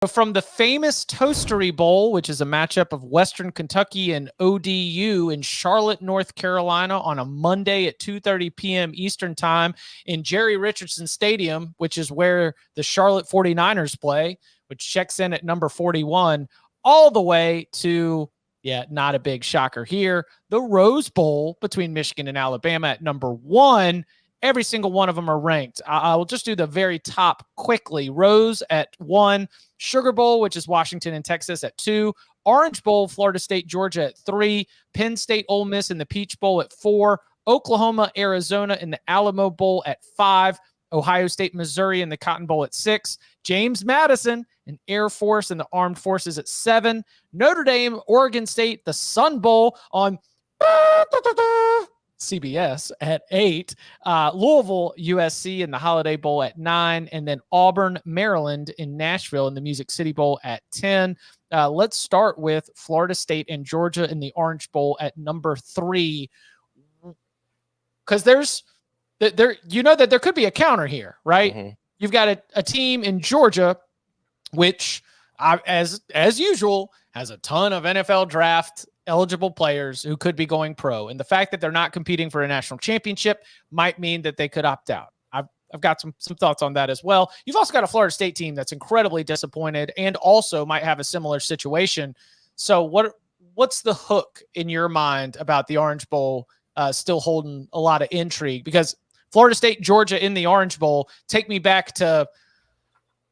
From the famous Toastery Bowl, which is a matchup of Western Kentucky and ODU in Charlotte, North Carolina on a Monday at 2:30 p.m. Eastern time in Jerry Richardson Stadium, which is where the Charlotte 49ers play, which checks in at number 41, all the way to, not a big shocker here, the Rose Bowl between Michigan and Alabama at number 1. Every single one of them are ranked. I will just do the very top quickly. Rose at 1, Sugar Bowl, which is Washington and Texas, at 2, Orange Bowl, Florida State, Georgia at 3, Penn State, Ole Miss in the Peach Bowl at 4, Oklahoma, Arizona in the Alamo Bowl at 5, Ohio State, Missouri in the Cotton Bowl at 6, James Madison and Air Force and the Armed Forces at 7, Notre Dame, Oregon State, the Sun Bowl on CBS at 8, Louisville, USC in the Holiday Bowl at 9, and then Auburn, Maryland in Nashville in the Music City Bowl at 10. Let's start with Florida State and Georgia in the Orange Bowl at number 3, because that there could be a counter here, right? Mm-hmm. You've got a team in Georgia, which, as usual, has a ton of NFL draft eligible players who could be going pro. And the fact that they're not competing for a national championship might mean that they could opt out. I've got some thoughts on that as well. You've also got a Florida State team that's incredibly disappointed and also might have a similar situation. So what's the hook in your mind about the Orange Bowl still holding a lot of intrigue? Because Florida State, Georgia in the Orange Bowl, take me back to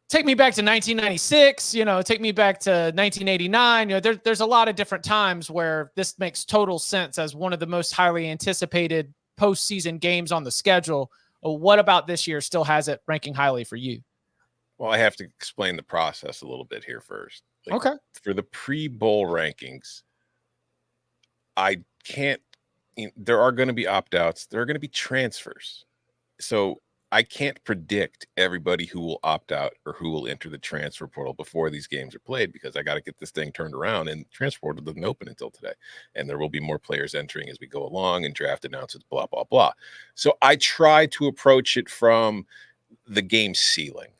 1996, take me back to 1989. There's a lot of different times where this makes total sense as one of the most highly anticipated postseason games on the schedule. What about this year still has it ranking highly for you? Well, I have to explain the process a little bit here first. Okay. For the pre-bowl rankings, there are going to be opt-outs. There are going to be transfers. So I can't predict everybody who will opt out or who will enter the transfer portal before these games are played, because I got to get this thing turned around, and transfer portal doesn't open until today. And there will be more players entering as we go along, and draft announcements, blah, blah, blah. So I try to approach it from the game ceiling.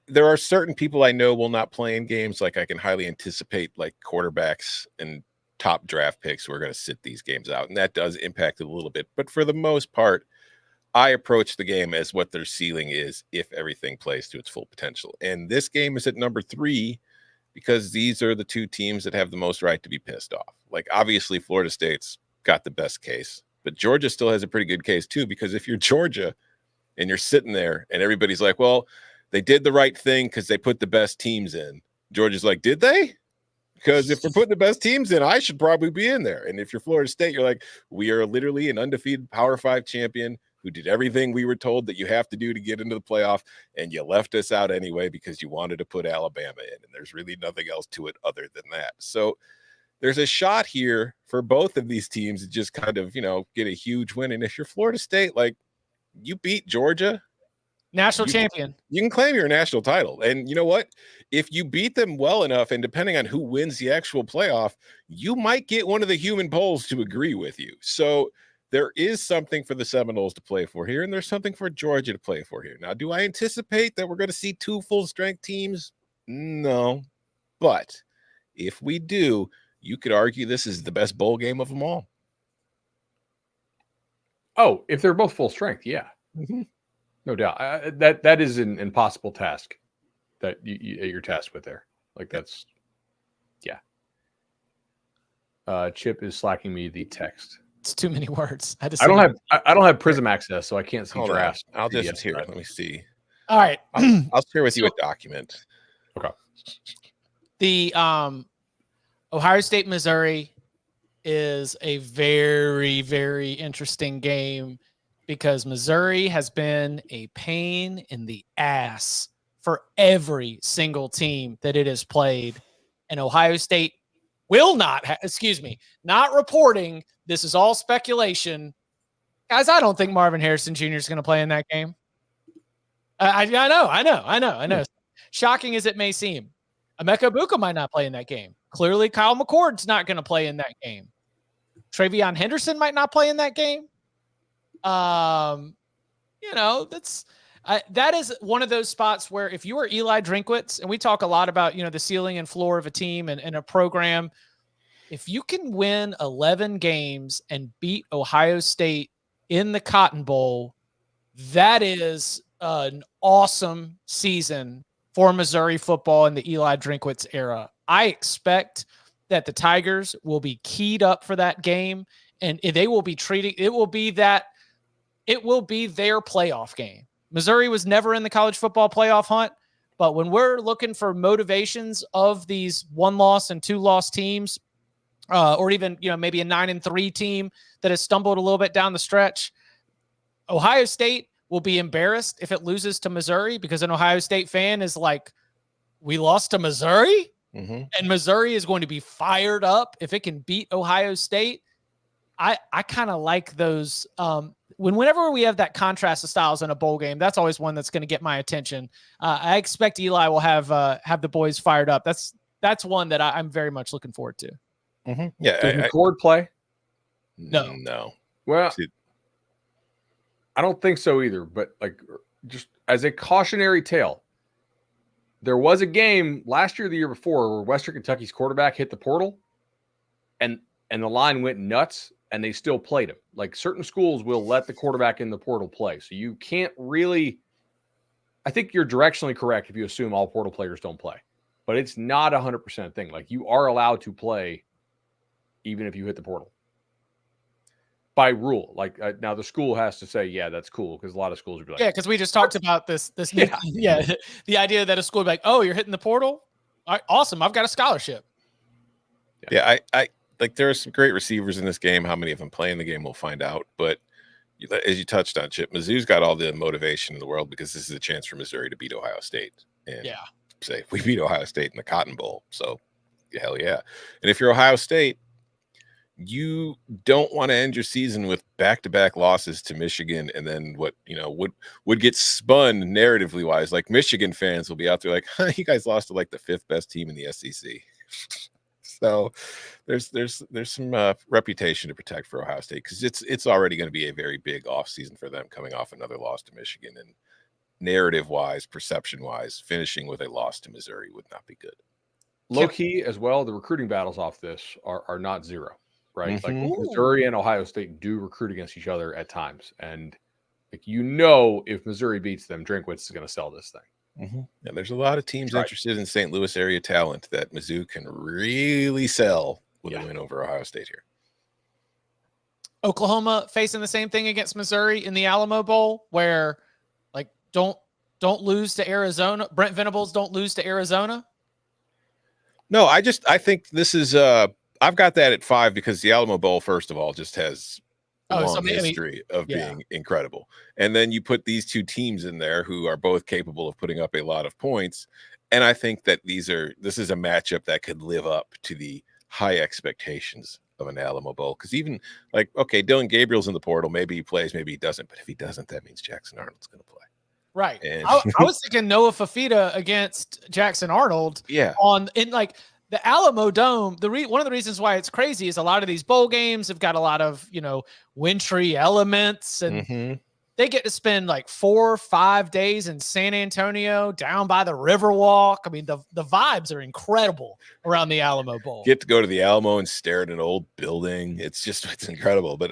There are certain people I know will not play in games. I can highly anticipate quarterbacks and top draft picks who are going to sit these games out. And that does impact it a little bit. But for the most part, I approach the game as what their ceiling is if everything plays to its full potential. And this game is at number 3 because these are the two teams that have the most right to be pissed off. Obviously, Florida State's got the best case, but Georgia still has a pretty good case too, because if you're Georgia and you're sitting there and everybody's like, well, they did the right thing because they put the best teams in. Georgia's like, did they? Because if we're putting the best teams in, I should probably be in there. And if you're Florida State, you're like, we are literally an undefeated Power 5 champion who did everything we were told that you have to do to get into the playoff, and you left us out anyway because you wanted to put Alabama in, and there's really nothing else to it other than that. So there's a shot here for both of these teams to just kind of, get a huge win. And if you're Florida State, you beat Georgia, national champion, you can claim your national title. And you know what? If you beat them well enough, and depending on who wins the actual playoff, you might get one of the human polls to agree with you. So there is something for the Seminoles to play for here, and there's something for Georgia to play for here. Now, do I anticipate that we're going to see 2 full-strength teams? No. But if we do, you could argue this is the best bowl game of them all. Oh, if they're both full strength, yeah. Mm-hmm. No doubt. That is an impossible task that you're tasked with there. That's, yeah. Chip is slacking me the text. It's too many words. I don't have Prism access, so I can't see drafts. I'll just hear it. Let me see. All right. I'll share with you a document. Okay. The Ohio State, Missouri is a very, very interesting game because Missouri has been a pain in the ass for every single team that it has played. And Ohio State will not, not reporting. This is all speculation. Guys, I don't think Marvin Harrison Jr. is going to play in that game. I know. Shocking as it may seem. Emeka Egbuka might not play in that game. Clearly, Kyle McCord's not going to play in that game. Travion Henderson might not play in that game. That's That is one of those spots where if you are Eli Drinkwitz, and we talk a lot about, the ceiling and floor of a team and a program, if you can win 11 games and beat Ohio State in the Cotton Bowl, that is an awesome season for Missouri football in the Eli Drinkwitz era. I expect that the Tigers will be keyed up for that game, and they will be it will be their playoff game. Missouri was never in the college football playoff hunt, but when we're looking for motivations of these 1-loss and 2-loss teams, or even, maybe a 9-3 team that has stumbled a little bit down the stretch, Ohio State will be embarrassed if it loses to Missouri, because an Ohio State fan is like, we lost to Missouri? Mm-hmm. And Missouri is going to be fired up if it can beat Ohio State. I kind of like those. Whenever we have that contrast of styles in a bowl game, that's always one that's going to get my attention. I expect Eli will have the boys fired up. That's one that I'm very much looking forward to. Mm-hmm. Yeah. Does McCord play? No. Well, I don't think so either. But just as a cautionary tale, there was a game last year or the year before where Western Kentucky's quarterback hit the portal, and the line went nuts, and they still played him. Like, certain schools will let the quarterback in the portal play. So you can't really – I think you're directionally correct if you assume all portal players don't play. But it's not 100% thing. Like, you are allowed to play even if you hit the portal by rule. Now the school has to say, yeah, that's cool, because a lot of schools would be like – yeah, because we just talked about this new – the idea that a school would be like, oh, you're hitting the portal? All right, awesome. I've got a scholarship. Yeah, I there are some great receivers in this game. How many of them play in the game, we'll find out. But as you touched on, Chip, Mizzou's got all the motivation in the world, because this is a chance for Missouri to beat Ohio State. And say, we beat Ohio State in the Cotton Bowl. So, hell yeah. And if you're Ohio State, you don't want to end your season with back-to-back losses to Michigan, and then what would get spun narratively wise. Like, Michigan fans will be out there like, you guys lost to like the 5th best team in the SEC. So there's some reputation to protect for Ohio State, because it's already going to be a very big offseason for them, coming off another loss to Michigan, and narrative-wise, perception-wise, finishing with a loss to Missouri would not be good. Low key as well, the recruiting battles off this are not zero, right? Mm-hmm. Like, Missouri and Ohio State do recruit against each other at times, and if Missouri beats them, Drinkwitz is going to sell this thing. Mm-hmm. And there's a lot of teams interested in St. Louis area talent that Mizzou can really sell with a win over Ohio State here. Oklahoma facing the same thing against Missouri in the Alamo Bowl, where don't lose to Arizona. Brent Venables don't lose to Arizona. No, I think this is I've got that at 5, because the Alamo Bowl, first of all, just has long history of being incredible. And then you put these two teams in there who are both capable of putting up a lot of points. And I think that this is a matchup that could live up to the high expectations of an Alamo Bowl. Because even Dylan Gabriel's in the portal, maybe he plays, maybe he doesn't. But if he doesn't, that means Jackson Arnold's going to play. Right. And I was thinking Noah Fafita against Jackson Arnold. Yeah. The Alamo Dome. One of the reasons why it's crazy is a lot of these bowl games have got a lot of wintry elements, and they get to spend 4 or 5 days in San Antonio down by the Riverwalk. I mean, the vibes are incredible around the Alamo Bowl. Get to go to the Alamo and stare at an old building. It's incredible. But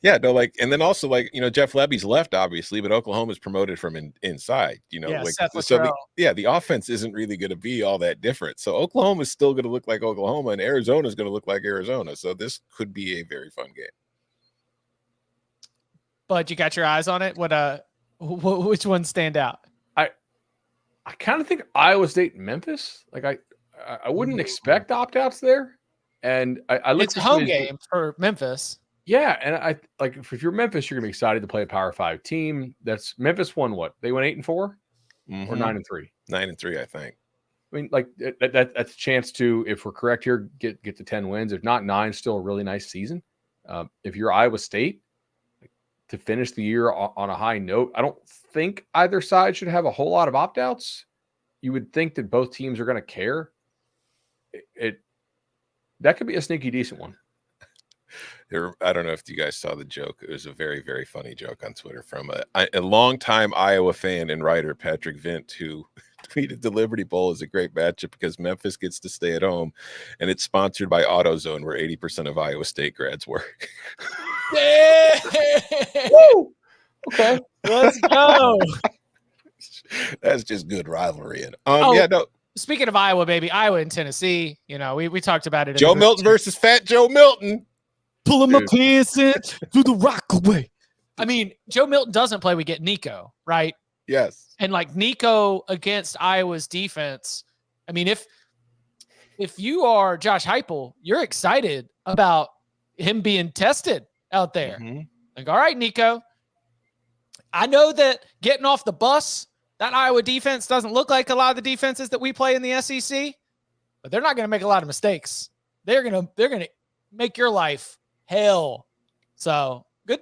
and then also Jeff Lebby's left, obviously, but Oklahoma's promoted from inside. The offense isn't really going to be all that different. So Oklahoma's still going to look like Oklahoma, and Arizona's going to look like Arizona. So this could be a very fun game. But you got your eyes on it. Which ones stand out? I kind of think Iowa State and Memphis. I wouldn't expect opt-outs there, and I look. It's a home game for Memphis. Yeah, and if you're Memphis, you're gonna be excited to play a Power 5 team. That's Memphis won what? They went 8-4 or 9-3. 9-3, I think. I mean, that's a chance to, if we're correct here, get to 10 wins. If not 9, still a really nice season. If you're Iowa State, to finish the year on a high note, I don't think either side should have a whole lot of opt-outs. You would think that both teams are going to care. That could be a sneaky decent one. I don't know if you guys saw the joke. It was a very, very funny joke on Twitter from a longtime Iowa fan and writer, Patrick Vint, who tweeted the Liberty Bowl is a great matchup because Memphis gets to stay at home, and it's sponsored by AutoZone, where 80% of Iowa State grads work. Yeah. Woo! Okay. Let's go. That's just good rivalry. And Oh, no. Speaking of Iowa, baby, Iowa and Tennessee, you know, we talked about it. Joe Milton versus Fat Joe Milton. Pulling my pants in through the Rockaway. I mean, Joe Milton doesn't play. We get Nico, right? Yes. And like Nico against Iowa's defense. I mean, if you are Josh Heupel, you're excited about him being tested out there. Mm-hmm. Like, all right, Nico. I know that getting off the bus, that Iowa defense doesn't look like a lot of the defenses that we play in the SEC, but they're not going to make a lot of mistakes. They're going to make your life hell. So good.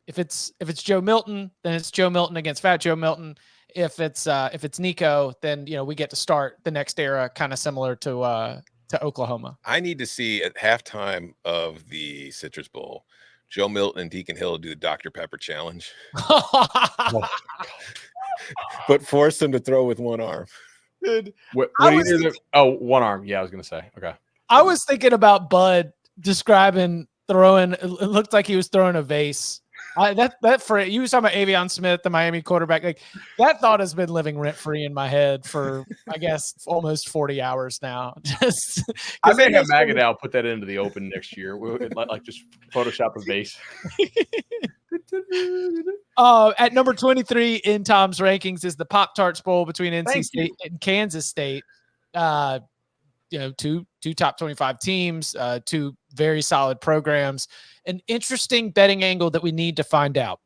If it's Joe Milton, then it's Joe Milton against Fat Joe Milton. If it's Nico, then we get to start the next era, kind of similar to Oklahoma. I need to see at halftime of the Citrus Bowl, Joe Milton and Deacon Hill do the Dr. Pepper challenge, but force them to throw with one arm. Dude, one arm. Yeah, I was gonna say. Okay. I was thinking about Bud describing throwing. It looked like he was throwing a vase. That for you was talking about Avion Smith, the Miami quarterback. Like that thought has been living rent free in my head for I guess almost 40 hours now. Just I may have Magadal put that into the open next year. Like just Photoshop a vase. At number 23 in Tom's rankings is the Pop-Tarts Bowl between NC State and Kansas State. Two top 25 teams, two very solid programs. An interesting betting angle that we need to find out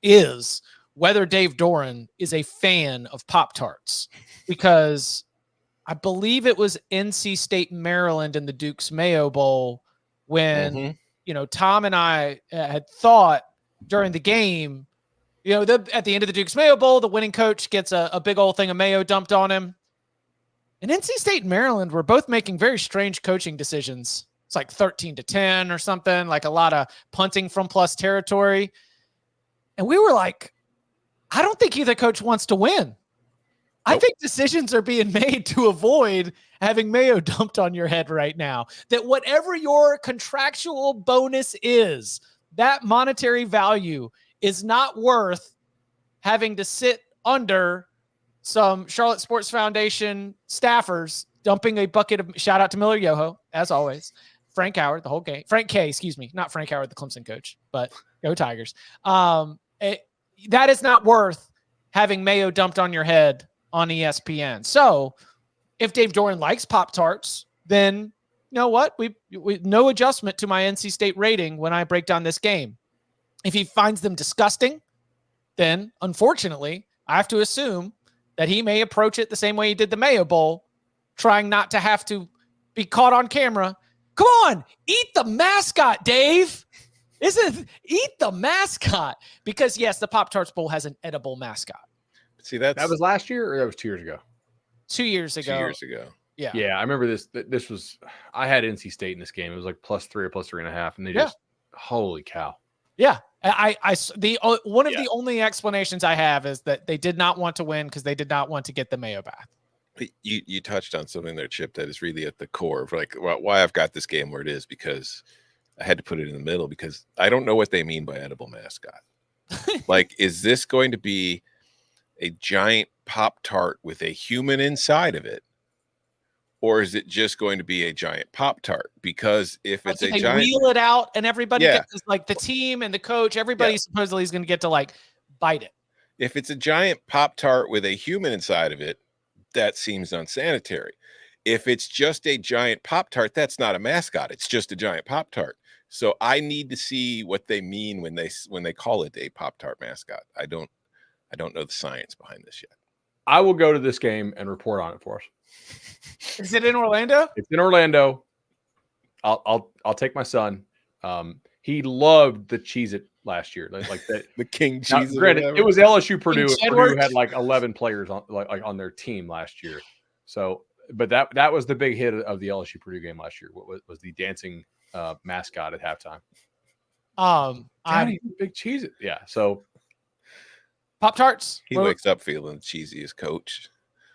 is whether Dave Doran is a fan of Pop-Tarts, because I believe it was NC State, Maryland in the Duke's Mayo Bowl when, Tom and I had thought during the game, at the end of the Duke's Mayo Bowl, the winning coach gets a big old thing of mayo dumped on him. And NC State and Maryland were both making very strange coaching decisions. It's like 13-10 or something, like a lot of punting from plus territory. And we were like, I don't think either coach wants to win. Nope. I think decisions are being made to avoid having mayo dumped on your head right now. That whatever your contractual bonus is, that monetary value is not worth having to sit under some Charlotte Sports Foundation staffers dumping a bucket of, shout out to Miller Yoho, as always, Frank Howard, the whole game, Frank K, excuse me, not Frank Howard, the Clemson coach, but go Tigers. That is not worth having mayo dumped on your head on ESPN. So if Dave Doran likes Pop-Tarts, then you know what? We no adjustment to my NC State rating when I break down this game. If he finds them disgusting, then unfortunately, I have to assume that he may approach it the same way he did the Mayo Bowl, trying not to have to be caught on camera. Come on, eat the mascot, Dave. Eat the mascot. Because yes, the Pop-Tarts Bowl has an edible mascot. See, that was last year or that was 2 years ago? 2 years ago. 2 years ago. Yeah. Yeah, I remember this. This was, I had NC State in this game. It was like +3 or +3.5. And they just, holy cow. Yeah. One of the only explanations I have is that they did not want to win because they did not want to get the mayo bath. You touched on something there, Chip, that is really at the core of like why I've got this game where it is, because I had to put it in the middle because I don't know what they mean by edible mascot. Like, is this going to be a giant Pop-Tart with a human inside of it? Or is it just going to be a giant Pop-Tart? Because if it's a giant, wheel it out and everybody gets, like the team and the coach, everybody supposedly is going to get to like bite it. If it's a giant Pop-Tart with a human inside of it, that seems unsanitary. If it's just a giant Pop-Tart, that's not a mascot. It's just a giant Pop-Tart. So I need to see what they mean when they call it a Pop-Tart mascot. I don't know the science behind this yet. I will go to this game and report on it for us. Is it in Orlando? It's in Orlando. I'll take my son. He loved the Cheez-It last year, like that. The King Cheez-It. Granted, it was LSU Purdue. Purdue had like 11 players on their team last year. So, but that was the big hit of the LSU Purdue game last year. What was the dancing mascot at halftime. I'm Daddy, big cheese. Yeah. So Pop-Tarts. He wakes up feeling cheesy as coach.